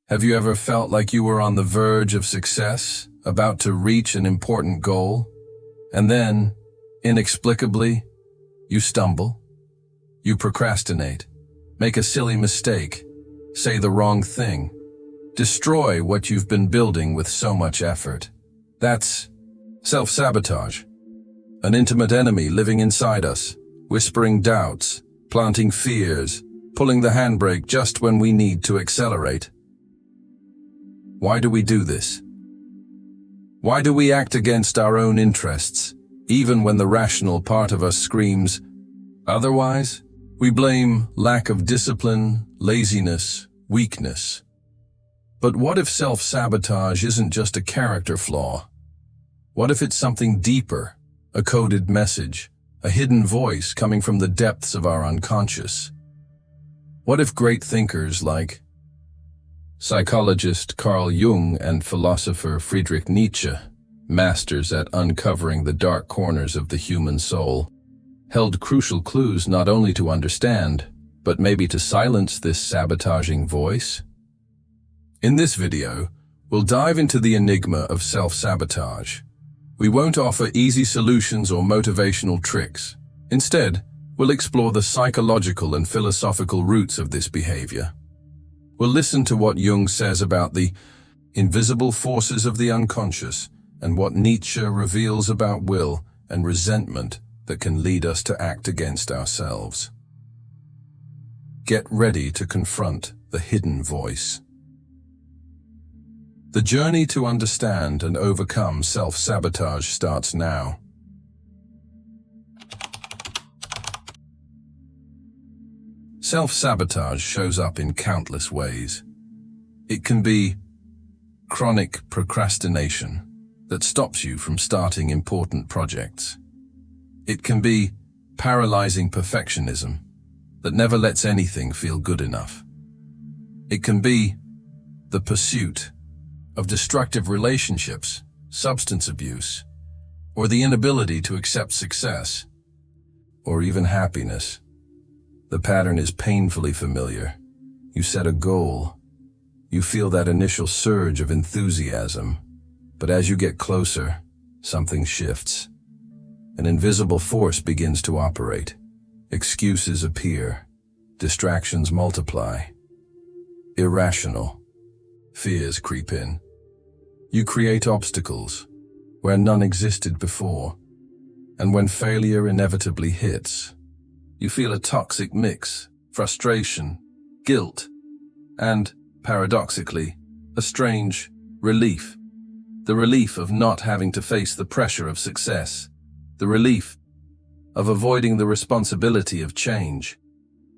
Have you ever felt like you were on the verge of success, about to reach an important goal, and then, inexplicably, you stumble? You procrastinate, make a silly mistake, say the wrong thing, destroy what you've been building with so much effort. That's self-sabotage, an intimate enemy living inside us, whispering doubts, planting fears, pulling the handbrake just when we need to accelerate. Why do we do this? Why do we act against our own interests, even when the rational part of us screams otherwise? We blame lack of discipline, laziness, weakness. But what if self-sabotage isn't just a character flaw? What if it's something deeper, a coded message, a hidden voice coming from the depths of our unconscious? What if great thinkers like psychologist Carl Jung and philosopher Friedrich Nietzsche, masters at uncovering the dark corners of the human soul, held crucial clues not only to understand, but maybe to silence this sabotaging voice? In this video, we'll dive into the enigma of self-sabotage. We won't offer easy solutions or motivational tricks. Instead, we'll explore the psychological and philosophical roots of this behavior. We'll listen to what Jung says about the invisible forces of the unconscious and what Nietzsche reveals about will and resentment that can lead us to act against ourselves. Get ready to confront the hidden voice. The journey to understand and overcome self-sabotage starts now. Self-sabotage shows up in countless ways. It can be chronic procrastination that stops you from starting important projects. It can be paralyzing perfectionism that never lets anything feel good enough. It can be the pursuit of destructive relationships, substance abuse, or the inability to accept success, or even happiness. The pattern is painfully familiar. You set a goal. You feel that initial surge of enthusiasm, but as you get closer, something shifts. An invisible force begins to operate. Excuses appear. Distractions multiply. Irrational fears creep in. You create obstacles where none existed before, and when failure inevitably hits, you feel a toxic mix, frustration, guilt, and, paradoxically, a strange relief. The relief of not having to face the pressure of success. The relief of avoiding the responsibility of change.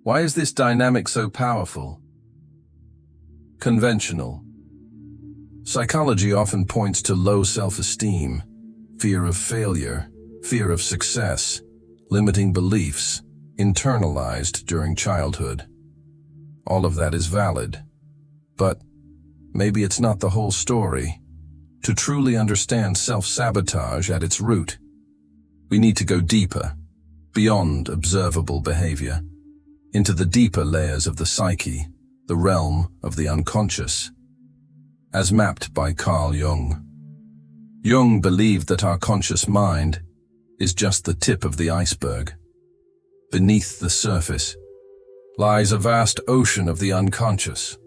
Why is this dynamic so powerful? Conventional. Psychology often points to low self-esteem, fear of failure, fear of success, limiting beliefs, internalized during childhood. All of that is valid, but maybe it's not the whole story. To truly understand self-sabotage at its root, we need to go deeper, beyond observable behavior, into the deeper layers of the psyche, the realm of the unconscious, as mapped by Carl Jung. Jung believed that our conscious mind is just the tip of the iceberg. Beneath the surface lies a vast ocean of the unconscious,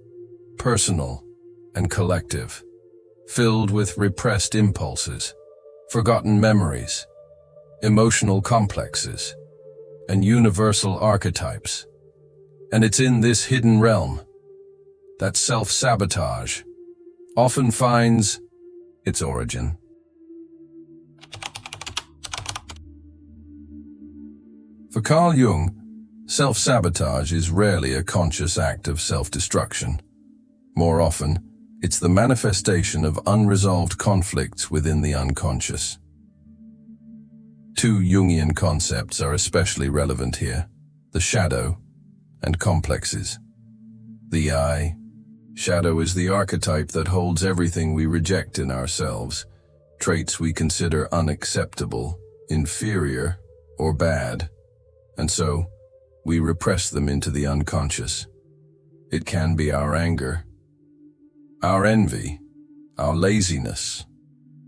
personal and collective, filled with repressed impulses, forgotten memories, emotional complexes, and universal archetypes. And it's in this hidden realm that self-sabotage often finds its origin. For Carl Jung, self-sabotage is rarely a conscious act of self-destruction. More often, it's the manifestation of unresolved conflicts within the unconscious. Two Jungian concepts are especially relevant here: the shadow and complexes. The I. Shadow is the archetype that holds everything we reject in ourselves, traits we consider unacceptable, inferior, or bad. And so, we repress them into the unconscious. It can be our anger, our envy, our laziness,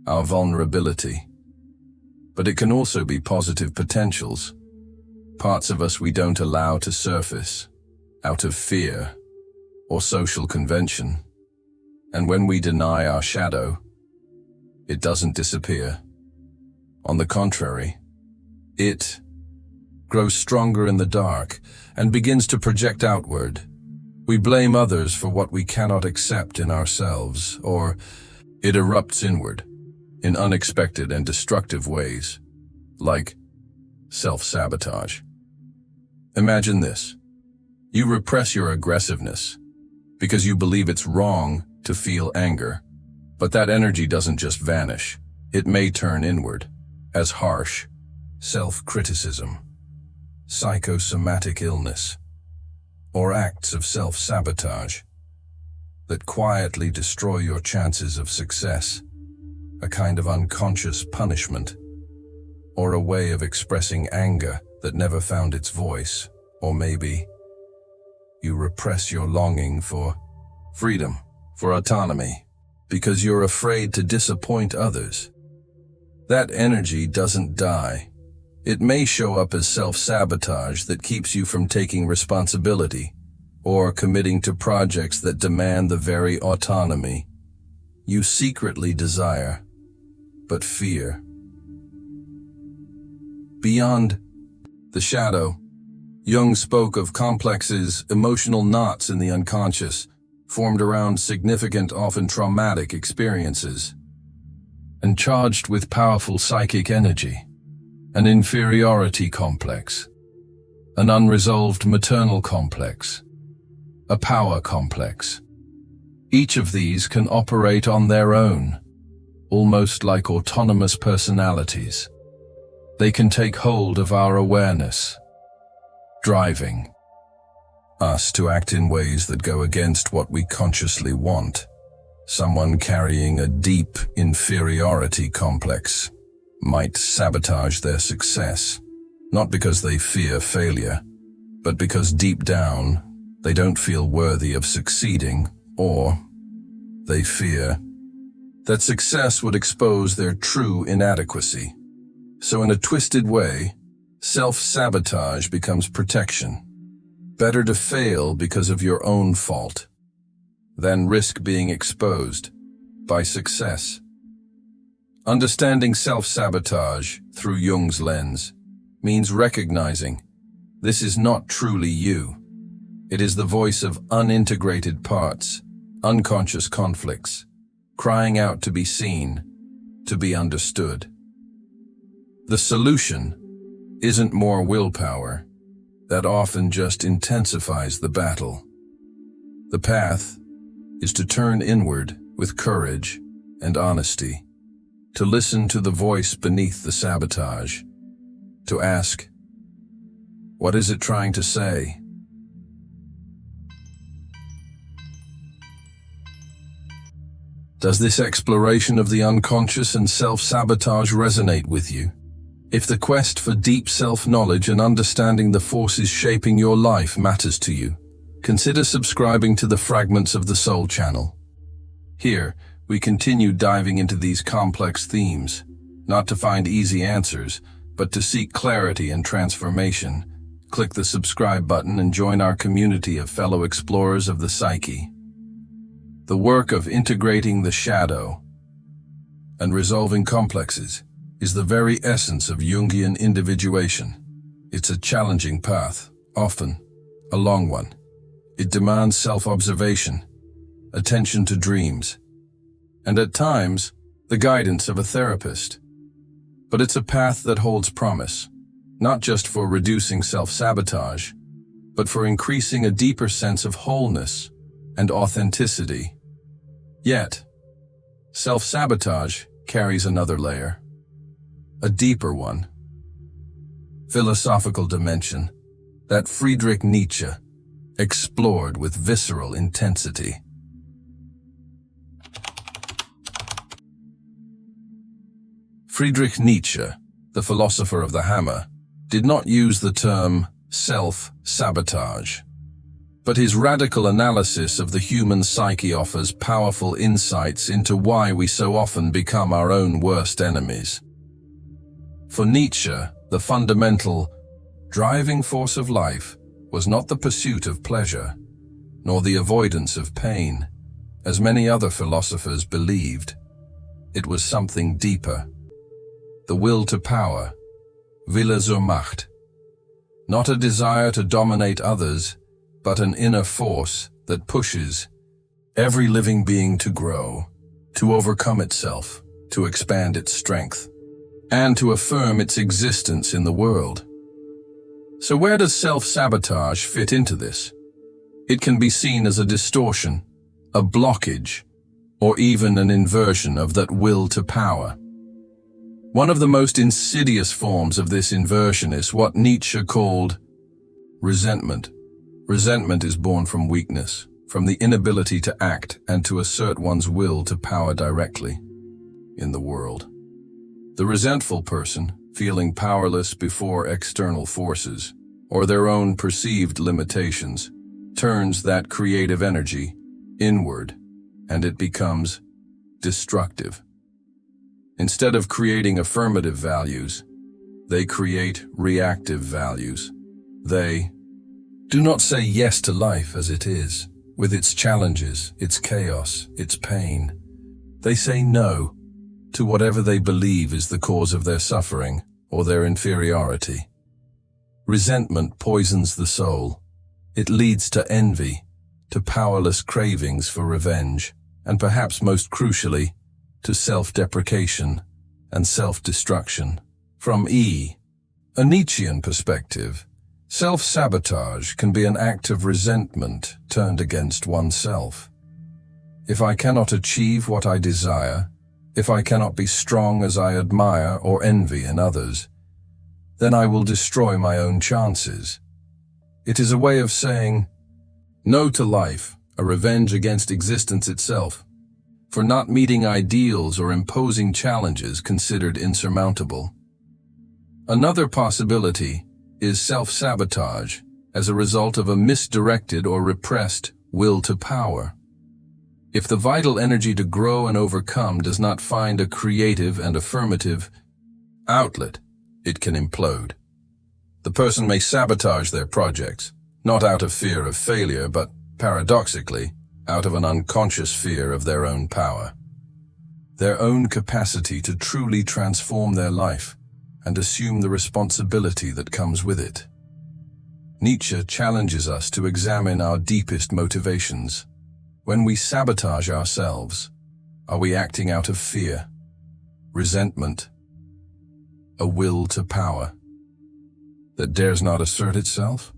our vulnerability. But it can also be positive potentials, parts of us we don't allow to surface, out of fear or social convention. And when we deny our shadow, it doesn't disappear. On the contrary, it grows stronger in the dark and begins to project outward. We blame others for what we cannot accept in ourselves, or it erupts inward in unexpected and destructive ways, like self-sabotage. Imagine this. You repress your aggressiveness because you believe it's wrong to feel anger, but that energy doesn't just vanish. It may turn inward as harsh self-criticism, psychosomatic illness, or acts of self-sabotage that quietly destroy your chances of success, a kind of unconscious punishment, or a way of expressing anger that never found its voice. Or maybe you repress your longing for freedom, for autonomy, because you're afraid to disappoint others. That energy doesn't die. It may show up as self-sabotage that keeps you from taking responsibility or committing to projects that demand the very autonomy you secretly desire, but fear. Beyond the shadow, Jung spoke of complexes, emotional knots in the unconscious, formed around significant, often traumatic experiences, and charged with powerful psychic energy. An inferiority complex, an unresolved maternal complex, a power complex. Each of these can operate on their own, almost like autonomous personalities. They can take hold of our awareness, driving us to act in ways that go against what we consciously want. Someone carrying a deep inferiority complex might sabotage their success, not because they fear failure, but because deep down they don't feel worthy of succeeding, or they fear that success would expose their true inadequacy. So in a twisted way, self-sabotage becomes protection. Better to fail because of your own fault than risk being exposed by success. Understanding self-sabotage through Jung's lens means recognizing this is not truly you. It is the voice of unintegrated parts, unconscious conflicts, crying out to be seen, to be understood. The solution isn't more willpower. That often just intensifies the battle. The path is to turn inward with courage and honesty, to listen to the voice beneath the sabotage, to ask, what is it trying to say? Does this exploration of the unconscious and self-sabotage resonate with you? If the quest for deep self-knowledge and understanding the forces shaping your life matters to you, consider subscribing to the Fragments of the Soul channel. Here, we continue diving into these complex themes, not to find easy answers, but to seek clarity and transformation. Click the subscribe button and join our community of fellow explorers of the psyche. The work of integrating the shadow and resolving complexes is the very essence of Jungian individuation. It's a challenging path, often a long one. It demands self-observation, attention to dreams, and at times, the guidance of a therapist. But it's a path that holds promise, not just for reducing self-sabotage, but for increasing a deeper sense of wholeness and authenticity. Yet, self-sabotage carries another layer, a deeper one, philosophical dimension that Friedrich Nietzsche explored with visceral intensity. Friedrich Nietzsche, the philosopher of the hammer, did not use the term self-sabotage. but his radical analysis of the human psyche offers powerful insights into why we so often become our own worst enemies. For Nietzsche, the fundamental, driving force of life was not the pursuit of pleasure, nor the avoidance of pain, as many other philosophers believed. It was something deeper. The will to power, Wille zur Macht. Not a desire to dominate others, but an inner force that pushes every living being to grow, to overcome itself, to expand its strength, and to affirm its existence in the world. So where does self-sabotage fit into this? It can be seen as a distortion, a blockage, or even an inversion of that will to power. One of the most insidious forms of this inversion is what Nietzsche called resentment. Resentment is born from weakness, from the inability to act and to assert one's will to power directly in the world. The resentful person, feeling powerless before external forces or their own perceived limitations, turns that creative energy inward, and it becomes destructive. Instead of creating affirmative values, they create reactive values. They do not say yes to life as it is, with its challenges, its chaos, its pain. They say no to whatever they believe is the cause of their suffering or their inferiority. Resentment poisons the soul. It leads to envy, to powerless cravings for revenge, and perhaps most crucially, to self-deprecation and self-destruction. From a Nietzschean perspective, self-sabotage can be an act of resentment turned against oneself. If I cannot achieve what I desire, if I cannot be strong as I admire or envy in others, then I will destroy my own chances. It is a way of saying no to life, a revenge against existence itself, for not meeting ideals or imposing challenges considered insurmountable. Another possibility is self-sabotage as a result of a misdirected or repressed will to power. If the vital energy to grow and overcome does not find a creative and affirmative outlet, it can implode. The person may sabotage their projects, not out of fear of failure, but, paradoxically, out of an unconscious fear of their own power, their own capacity to truly transform their life and assume the responsibility that comes with it. Nietzsche challenges us to examine our deepest motivations. When we sabotage ourselves, are we acting out of fear, resentment, a will to power that dares not assert itself?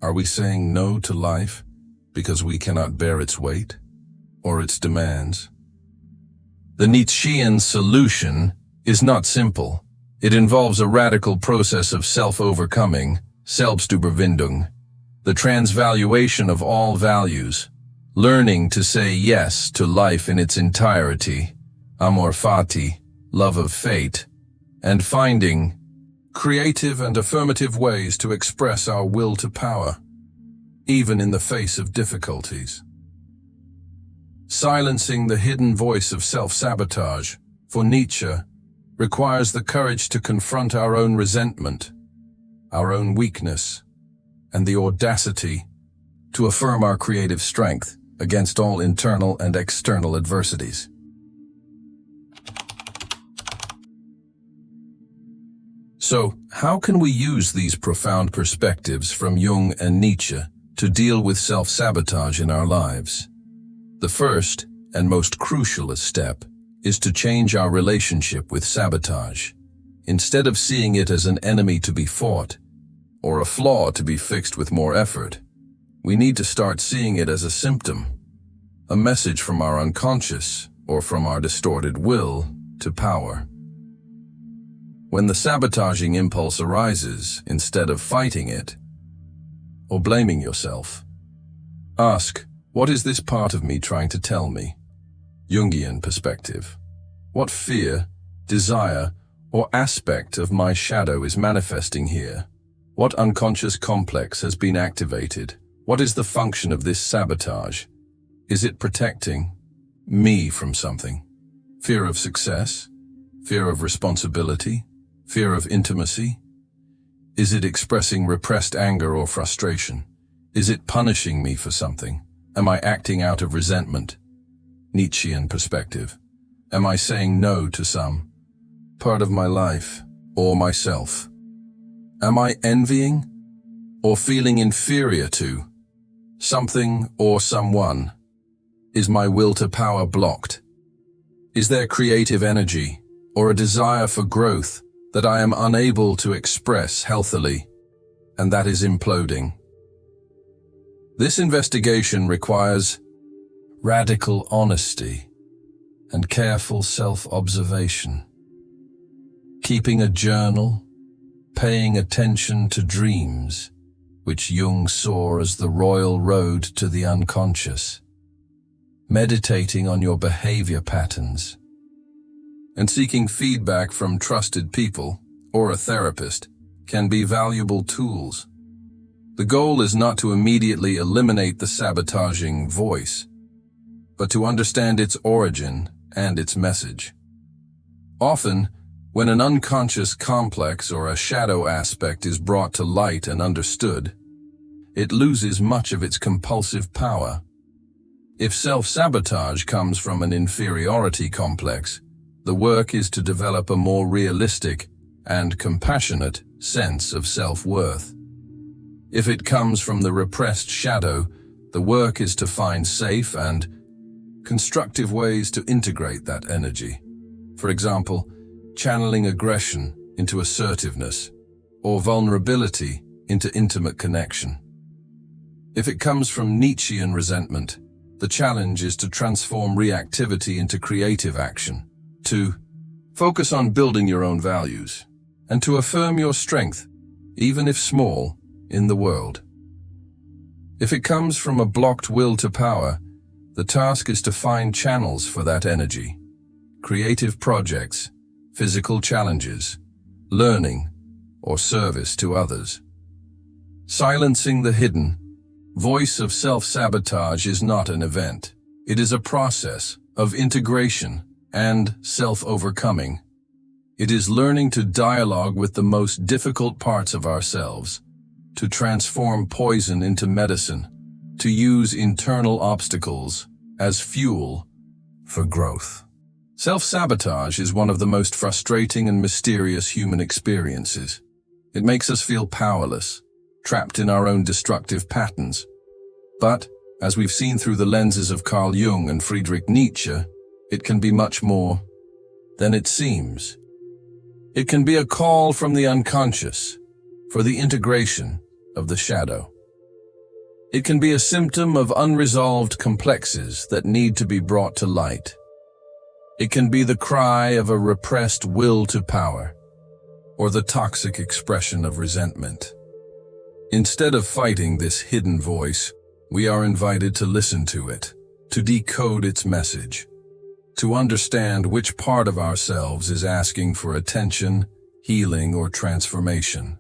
Are we saying no to life because we cannot bear its weight or its demands? The Nietzschean solution is not simple. It involves a radical process of self-overcoming, Selbstüberwindung, the transvaluation of all values, learning to say yes to life in its entirety, amor fati, love of fate, and finding creative and affirmative ways to express our will to power, even in the face of difficulties. Silencing the hidden voice of self-sabotage, for Nietzsche, requires the courage to confront our own resentment, our own weakness, and the audacity to affirm our creative strength against all internal and external adversities. So, how can we use these profound perspectives from Jung and Nietzsche to deal with self-sabotage in our lives? The first and most crucial step is to change our relationship with sabotage. Instead of seeing it as an enemy to be fought, or a flaw to be fixed with more effort, we need to start seeing it as a symptom, a message from our unconscious or from our distorted will to power. When the sabotaging impulse arises, instead of fighting it or blaming yourself, ask, what is this part of me trying to tell me? Jungian perspective. What fear, desire, or aspect of my shadow is manifesting here? What unconscious complex has been activated? What is the function of this sabotage? Is it protecting me from something? Fear of success? Fear of responsibility? Fear of intimacy? Is it expressing repressed anger or frustration? Is it punishing me for something? Am I acting out of resentment? Nietzschean perspective. Am I saying no to some part of my life or myself? Am I envying or feeling inferior to something or someone? Is my will to power blocked? Is there creative energy or a desire for growth that I am unable to express healthily, and that is imploding? This investigation requires radical honesty and careful self-observation. Keeping a journal, paying attention to dreams, which Jung saw as the royal road to the unconscious, meditating on your behavior patterns, and seeking feedback from trusted people or a therapist can be valuable tools. The goal is not to immediately eliminate the sabotaging voice, but to understand its origin and its message. Often, when an unconscious complex or a shadow aspect is brought to light and understood, it loses much of its compulsive power. If self-sabotage comes from an inferiority complex, the work is to develop a more realistic and compassionate sense of self-worth. If it comes from the repressed shadow, the work is to find safe and constructive ways to integrate that energy. For example, channeling aggression into assertiveness, or vulnerability into intimate connection. If it comes from Nietzschean resentment, the challenge is to transform reactivity into creative action, to focus on building your own values, and to affirm your strength, even if small, in the world. If it comes from a blocked will to power, the task is to find channels for that energy, creative projects, physical challenges, learning, or service to others. Silencing the hidden voice of self-sabotage is not an event. It is a process of integration and self-overcoming. It is learning to dialogue with the most difficult parts of ourselves, to transform poison into medicine, to use internal obstacles as fuel for growth. Self-sabotage is one of the most frustrating and mysterious human experiences. It makes us feel powerless, trapped in our own destructive patterns. But, as we've seen through the lenses of Carl Jung and Friedrich Nietzsche, it can be much more than it seems. It can be a call from the unconscious for the integration of the shadow. It can be a symptom of unresolved complexes that need to be brought to light. It can be the cry of a repressed will to power, or the toxic expression of resentment. Instead of fighting this hidden voice, we are invited to listen to it, to decode its message, to understand which part of ourselves is asking for attention, healing, or transformation.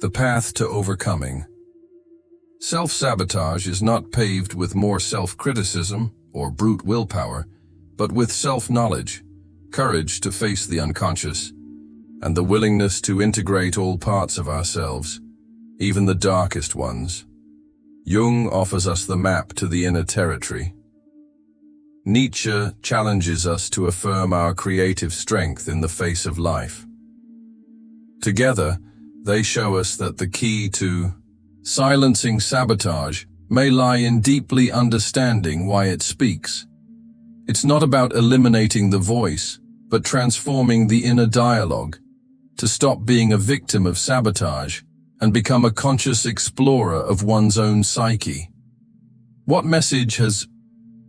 The path to overcoming. Self-sabotage is not paved with more self-criticism or brute willpower, but with self-knowledge, courage to face the unconscious, and the willingness to integrate all parts of ourselves, even the darkest ones. Jung offers us the map to the inner territory. Nietzsche challenges us to affirm our creative strength in the face of life. Together, they show us that the key to silencing sabotage may lie in deeply understanding why it speaks. It's not about eliminating the voice, but transforming the inner dialogue, to stop being a victim of sabotage and become a conscious explorer of one's own psyche. What message has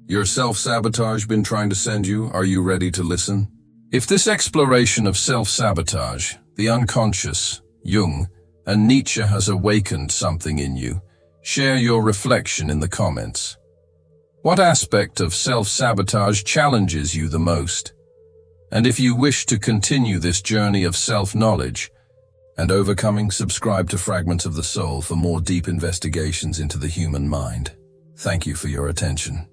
your self-sabotage been trying to send you? Are you ready to listen? If this exploration of self-sabotage, the unconscious, Jung, and Nietzsche has awakened something in you, share your reflection in the comments. What aspect of self-sabotage challenges you the most? And if you wish to continue this journey of self-knowledge, and overcoming. Subscribe to Fragments of the Soul for more deep investigations into the human mind. Thank you for your attention.